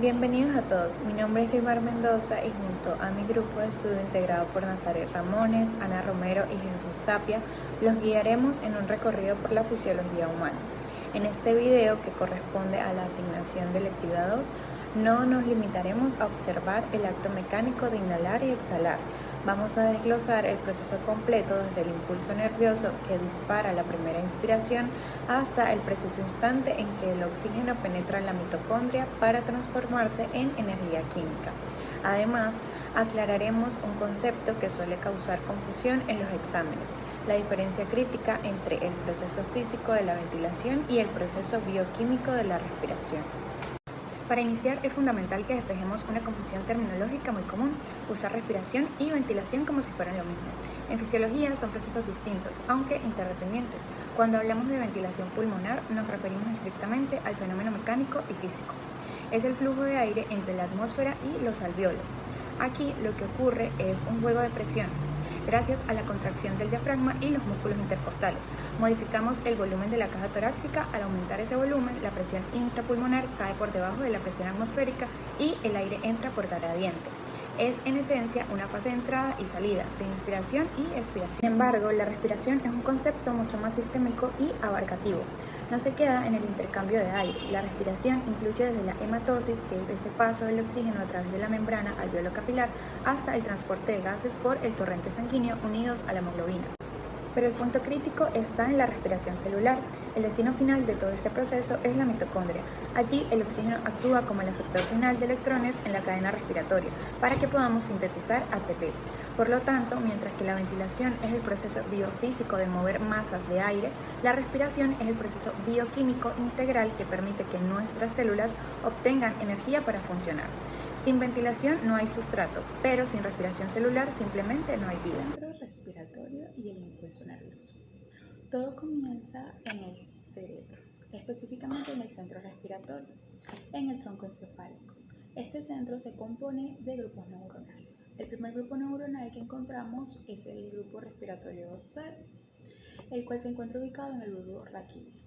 Bienvenidos a todos, mi nombre es Guimar Mendoza y junto a mi grupo de estudio integrado por Nazaret Ramones, Ana Romero y Jesús Tapia, los guiaremos en un recorrido por la fisiología humana. En este video, que corresponde a la asignación de lectiva 2, no nos limitaremos a observar el acto mecánico de inhalar y exhalar. Vamos a desglosar el proceso completo desde el impulso nervioso que dispara la primera inspiración hasta el preciso instante en que el oxígeno penetra en la mitocondria para transformarse en energía química. Además, aclararemos un concepto que suele causar confusión en los exámenes: la diferencia crítica entre el proceso físico de la ventilación y el proceso bioquímico de la respiración. Para iniciar, es fundamental que despejemos una confusión terminológica muy común: usar respiración y ventilación como si fueran lo mismo. En fisiología son procesos distintos, aunque interdependientes. Cuando hablamos de ventilación pulmonar, nos referimos estrictamente al fenómeno mecánico y físico. Es el flujo de aire entre la atmósfera y los alvéolos. Aquí lo que ocurre es un juego de presiones. Gracias a la contracción del diafragma y los músculos intercostales, modificamos el volumen de la caja torácica. Al aumentar ese volumen, la presión intrapulmonar cae por debajo de la presión atmosférica y el aire entra por gradiente. Es en esencia una fase de entrada y salida, de inspiración y expiración. Sin embargo, la respiración es un concepto mucho más sistémico y abarcativo. No se queda en el intercambio de aire. La respiración incluye desde la hematosis, que es ese paso del oxígeno a través de la membrana alveolo capilar, hasta el transporte de gases por el torrente sanguíneo unidos a la hemoglobina. Pero el punto crítico está en la respiración celular. El destino final de todo este proceso es la mitocondria. Allí el oxígeno actúa como el aceptor final de electrones en la cadena respiratoria para que podamos sintetizar ATP. Por lo tanto, mientras que la ventilación es el proceso biofísico de mover masas de aire, la respiración es el proceso bioquímico integral que permite que nuestras células obtengan energía para funcionar. Sin ventilación no hay sustrato, pero sin respiración celular simplemente no hay vida. Centro respiratorio y el impulso nervioso. Todo comienza en el cerebro, específicamente en el centro respiratorio, en el tronco encefálico. Este centro se compone de grupos neuronales. El primer grupo neuronal que encontramos es el grupo respiratorio dorsal, el cual se encuentra ubicado en el bulbo raquídeo.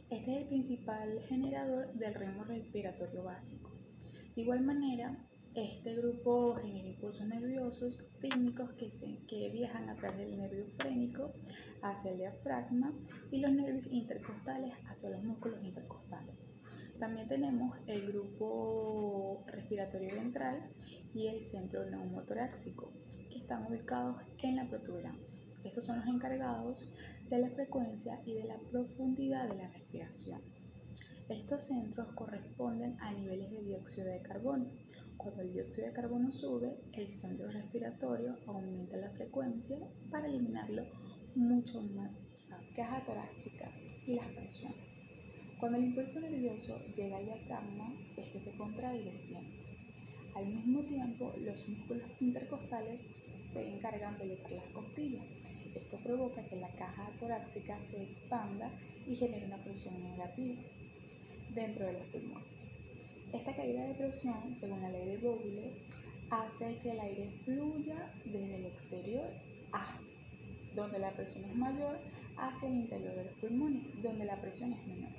Este es el principal generador del ritmo respiratorio básico. De igual manera, este grupo genera impulsos nerviosos rítmicos que viajan a través del nervio frénico hacia el diafragma y los nervios intercostales hacia los músculos intercostales. También tenemos el grupo respiratorio ventral y el centro neumotorácico, que están ubicados en la protuberancia. Estos son los encargados de la frecuencia y de la profundidad de la respiración. Estos centros corresponden a niveles de dióxido de carbono. Cuando el dióxido de carbono sube, el centro respiratorio aumenta la frecuencia para eliminarlo mucho más rápido. Caja torácica y las presiones. Cuando el impulso nervioso llega al diafragma, este se contrae y desciende. Al mismo tiempo, los músculos intercostales se encargan de elevar las costillas. Esto provoca que la caja torácica se expanda y genere una presión negativa dentro de los pulmones. Esta caída de presión, según la ley de Broglie, hace que el aire fluya desde el exterior a donde la presión es mayor hacia el interior de los pulmones, donde la presión es menor.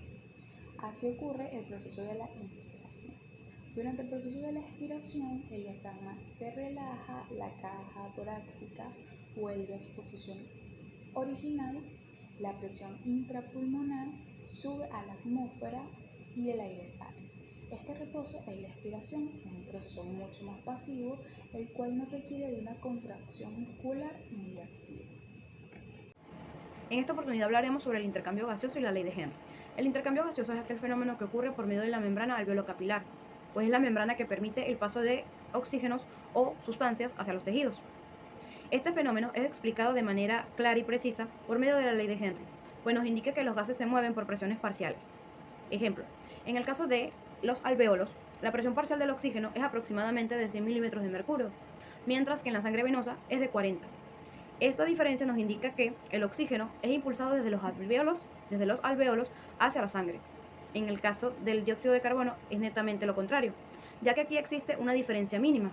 Así ocurre el proceso de la inspiración. Durante el proceso de la expiración, el diafragma se relaja, la caja torácica vuelve a su posición original, la presión intrapulmonar sube a la atmósfera y el aire sale. Este reposo es la expiración, es un proceso mucho más pasivo, el cual no requiere de una contracción muscular muy activa. En esta oportunidad hablaremos sobre el intercambio gaseoso y la ley de Henry. El intercambio gaseoso es aquel fenómeno que ocurre por medio de la membrana alveolo capilar, pues es la membrana que permite el paso de oxígenos o sustancias hacia los tejidos. Este fenómeno es explicado de manera clara y precisa por medio de la ley de Henry, pues nos indica que los gases se mueven por presiones parciales. Ejemplo, en el caso de los alvéolos, la presión parcial del oxígeno es aproximadamente de 100 milímetros de mercurio, mientras que en la sangre venosa es de 40. Esta diferencia nos indica que el oxígeno es impulsado desde los alvéolos hacia la sangre. En el caso del dióxido de carbono es netamente lo contrario, ya que aquí existe una diferencia mínima,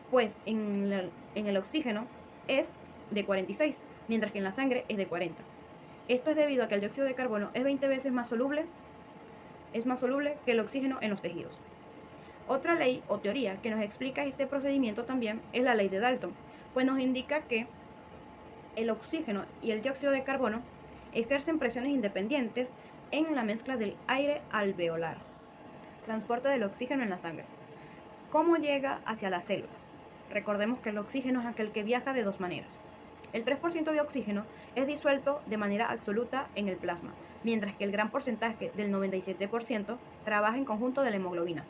pues en el oxígeno es de 46, mientras que en la sangre es de 40. Esto es debido a que el dióxido de carbono es 20 veces más soluble que el oxígeno en los tejidos. Otra ley o teoría que nos explica este procedimiento también es la ley de Dalton, pues nos indica que el oxígeno y el dióxido de carbono ejercen presiones independientes en la mezcla del aire alveolar. Transporte del oxígeno en la sangre. ¿Cómo llega hacia las células? Recordemos que el oxígeno es aquel que viaja de dos maneras. El 3% de oxígeno es disuelto de manera absoluta en el plasma, mientras que el gran porcentaje del 97% trabaja en conjunto de la hemoglobina.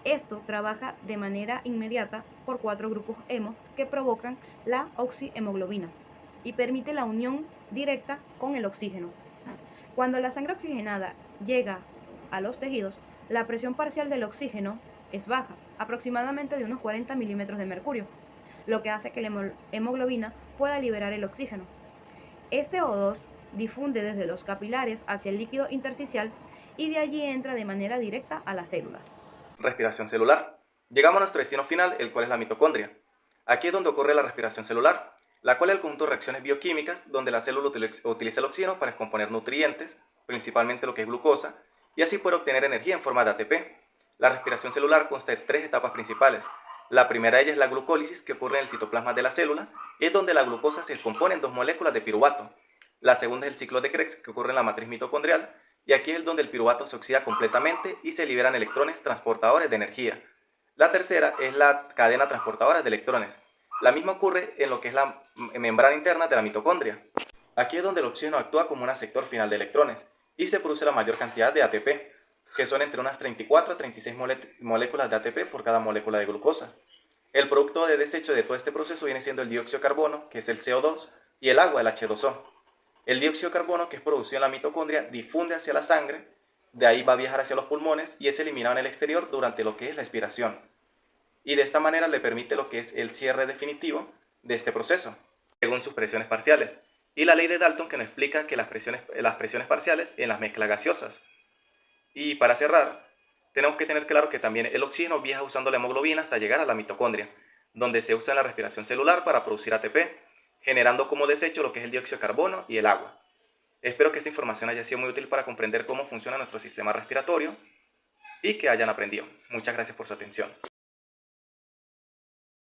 Esto trabaja de manera inmediata por 4 grupos hemo que provocan la oxihemoglobina y permite la unión directa con el oxígeno. Cuando la sangre oxigenada llega a los tejidos, la presión parcial del oxígeno es baja, aproximadamente de unos 40 milímetros de mercurio, lo que hace que la hemoglobina pueda liberar el oxígeno. Este O2 difunde desde los capilares hacia el líquido intersticial y de allí entra de manera directa a las células. Respiración celular. Llegamos a nuestro destino final, el cual es la mitocondria. Aquí es donde ocurre la respiración celular, la cual es el conjunto de reacciones bioquímicas donde la célula utiliza el oxígeno para descomponer nutrientes, principalmente lo que es glucosa, y así poder obtener energía en forma de ATP. La respiración celular consta de 3 etapas principales. La primera de ellas es la glucólisis, que ocurre en el citoplasma de la célula, y es donde la glucosa se descompone en 2 moléculas de piruvato. La segunda es el ciclo de Krebs, que ocurre en la matriz mitocondrial, y aquí es donde el piruvato se oxida completamente y se liberan electrones transportadores de energía. La tercera es la cadena transportadora de electrones. La misma ocurre en lo que es la membrana interna de la mitocondria. Aquí es donde el oxígeno actúa como un aceptor final de electrones y se produce la mayor cantidad de ATP, que son entre unas 34 a 36 moléculas de ATP por cada molécula de glucosa. El producto de desecho de todo este proceso viene siendo el dióxido de carbono, que es el CO2, y el agua, el H2O. El dióxido de carbono, que es producido en la mitocondria, difunde hacia la sangre, de ahí va a viajar hacia los pulmones y es eliminado en el exterior durante lo que es la expiración. Y de esta manera le permite lo que es el cierre definitivo de este proceso, según sus presiones parciales. Y la ley de Dalton, que nos explica que las presiones parciales en las mezclas gaseosas. Y para cerrar, tenemos que tener claro que también el oxígeno viaja usando la hemoglobina hasta llegar a la mitocondria, donde se usa en la respiración celular para producir ATP, generando como desecho lo que es el dióxido de carbono y el agua. Espero que esta información haya sido muy útil para comprender cómo funciona nuestro sistema respiratorio y que hayan aprendido. Muchas gracias por su atención.